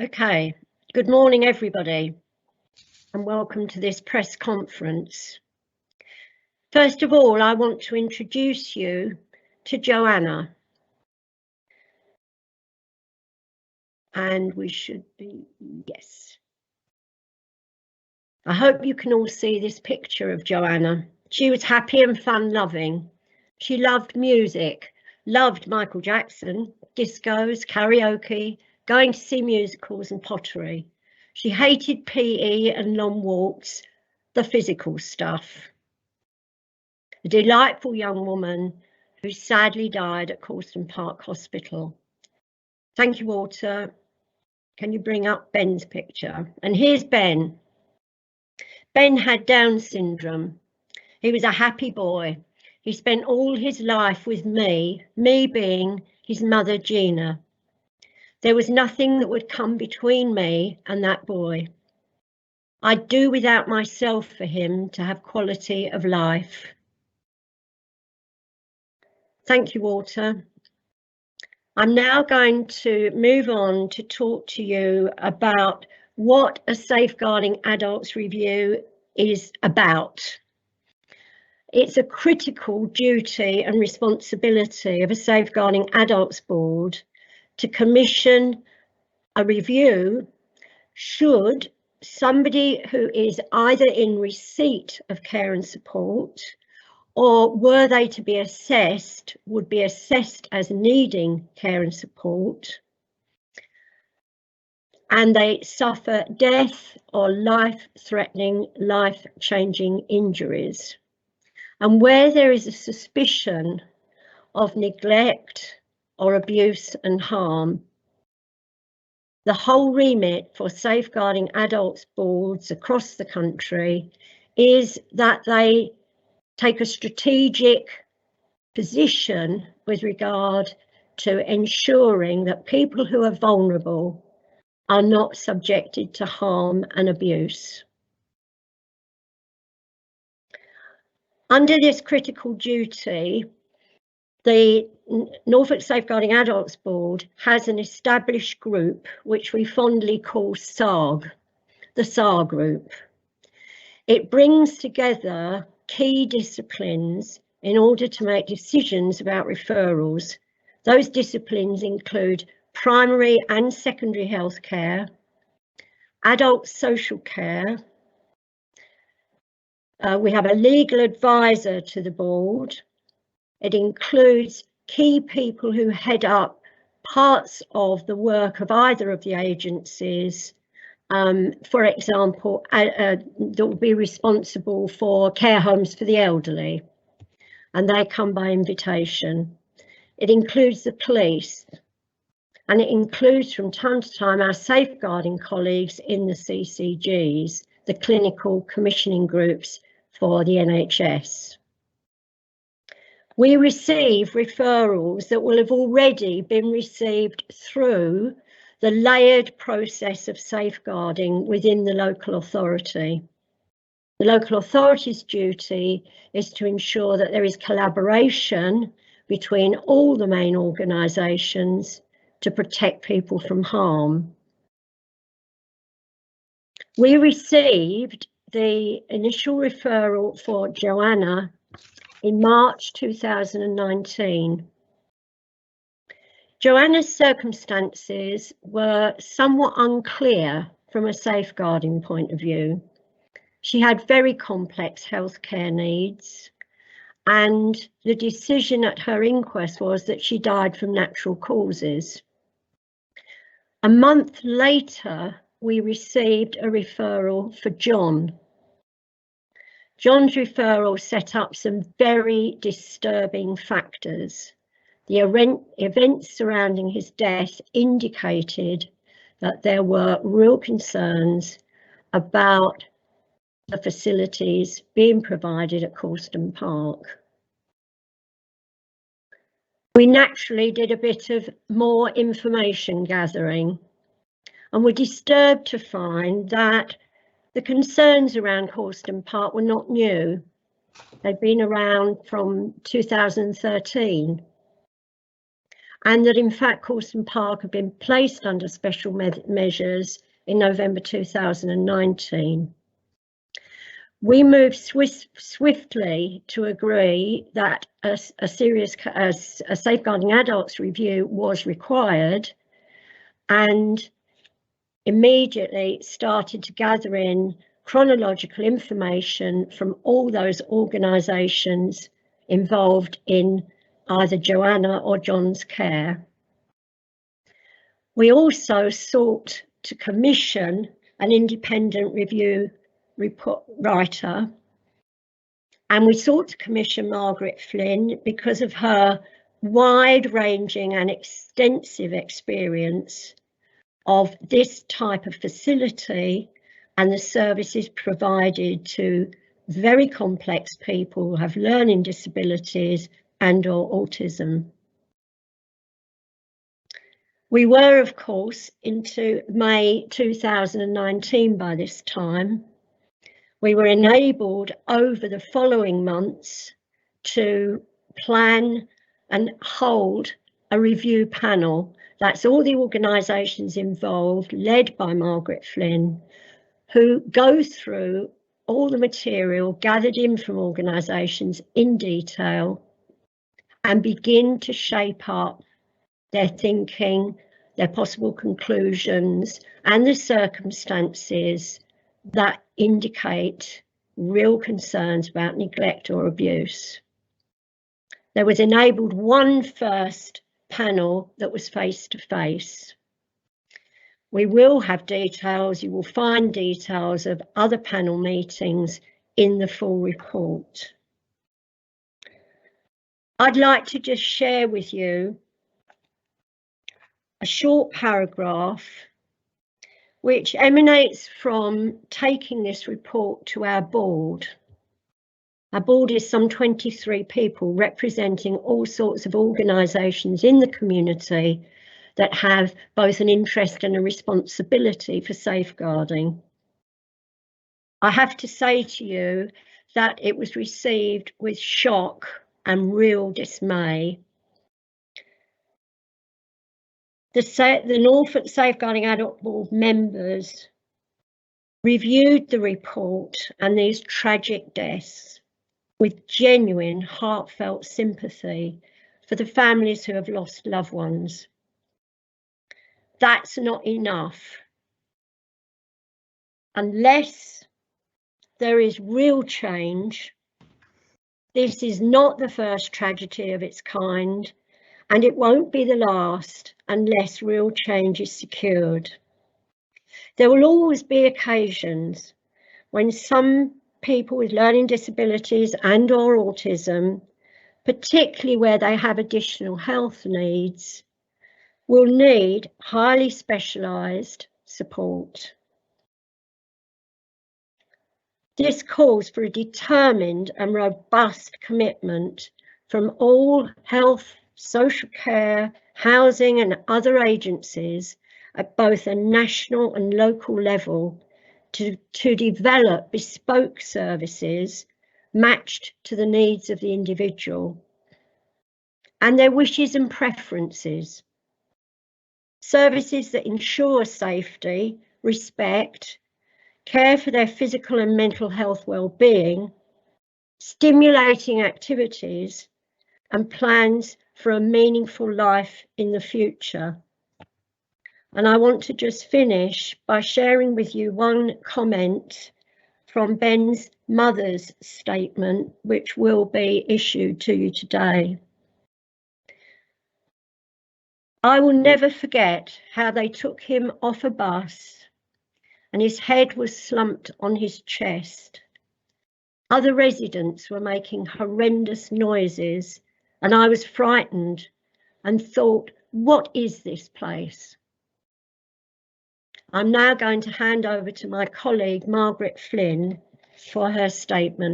Okay, good morning everybody and welcome to this press conference. First of all, I want to introduce you to Joanna. And we should be, yes. I hope you can all see this picture of Joanna. She was happy and fun-loving. She loved music, loved Michael Jackson, discos, karaoke, going to see musicals and pottery. She hated PE and long walks, the physical stuff. A delightful young woman who sadly died at Causton Park Hospital. Thank you, Walter. Can you bring up Ben's picture? And here's Ben. Ben had Down syndrome. He was a happy boy. He spent all his life with me being his mother, Gina. There was nothing that would come between me and that boy. I'd do without myself for him to have quality of life. Thank you, Walter. I'm now going to move on to talk to you about what a Safeguarding Adults Review is about. It's a critical duty and responsibility of a Safeguarding Adults Board to commission a review should somebody who is either in receipt of care and support or were they to be assessed, would be assessed as needing care and support, and they suffer death or life-threatening, life-changing injuries. And where there is a suspicion of neglect or abuse and harm, the whole remit for Safeguarding Adults Boards across the country is that they take a strategic position with regard to ensuring that people who are vulnerable are not subjected to harm and abuse. Under this critical duty, the Norfolk Safeguarding Adults Board has an established group which we fondly call SARG, the SAR group. It brings together key disciplines in order to make decisions about referrals. Those disciplines include primary and secondary health care, adult social care. We have a legal advisor to the board. It includes key people who head up parts of the work of either of the agencies. For example, that will be responsible for care homes for the elderly, and they come by invitation. It includes the police, and it includes from time to time our safeguarding colleagues in the CCGs, the clinical commissioning groups for the NHS. We receive referrals that will have already been received through the layered process of safeguarding within the local authority. The local authority's duty is to ensure that there is collaboration between all the main organisations to protect people from harm. We received the initial referral for Joanna in March 2019. Joanna's circumstances were somewhat unclear from a safeguarding point of view. She had very complex healthcare needs, and the decision at her inquest was that she died from natural causes. A month later, we received a referral for John. John's referral set up some very disturbing factors. The events surrounding his death indicated that there were real concerns about the facilities being provided at Causton Park. We naturally did a bit of more information gathering and were disturbed to find that the concerns around Causton Park were not new. They'd been around from 2013. and that in fact Coulston Park had been placed under special measures in November 2019. We moved swiftly to agree that a safeguarding adults review was required, and immediately started to gather in chronological information from all those organisations involved in either Joanna or John's care. We also sought to commission an independent review report writer, and we sought to commission Margaret Flynn because of her wide-ranging and extensive experience of this type of facility and the services provided to very complex people who have learning disabilities and/or autism. We were, of course, into May 2019 by this time. We were enabled over the following months to plan and hold a review panel. That's all the organisations involved, led by Margaret Flynn, who go through all the material gathered in from organisations in detail and begin to shape up their thinking, their possible conclusions, and the circumstances that indicate real concerns about neglect or abuse. There was enabled one first panel that was face-to-face. We will have details, you will find details of other panel meetings in the full report. I'd like to just share with you a short paragraph which emanates from taking this report to our board. Our board is some 23 people representing all sorts of organisations in the community that have both an interest and a responsibility for safeguarding. I have to say to you that it was received with shock and real dismay. The Norfolk Safeguarding Adult Board members reviewed the report and these tragic deaths with genuine, heartfelt sympathy for the families who have lost loved ones. That's not enough. Unless there is real change, this is not the first tragedy of its kind, and it won't be the last unless real change is secured. There will always be occasions when some people with learning disabilities and/or autism, particularly where they have additional health needs, will need highly specialised support. This calls for a determined and robust commitment from all health, social care, housing and other agencies at both a national and local level to develop bespoke services matched to the needs of the individual and their wishes and preferences. Services that ensure safety, respect, care for their physical and mental health well-being, stimulating activities and plans for a meaningful life in the future. And I want to just finish by sharing with you one comment from Ben's mother's statement, which will be issued to you today. I will never forget how they took him off a bus and his head was slumped on his chest. Other residents were making horrendous noises and I was frightened and thought, what is this place? I'm now going to hand over to my colleague, Margaret Flynn, for her statement.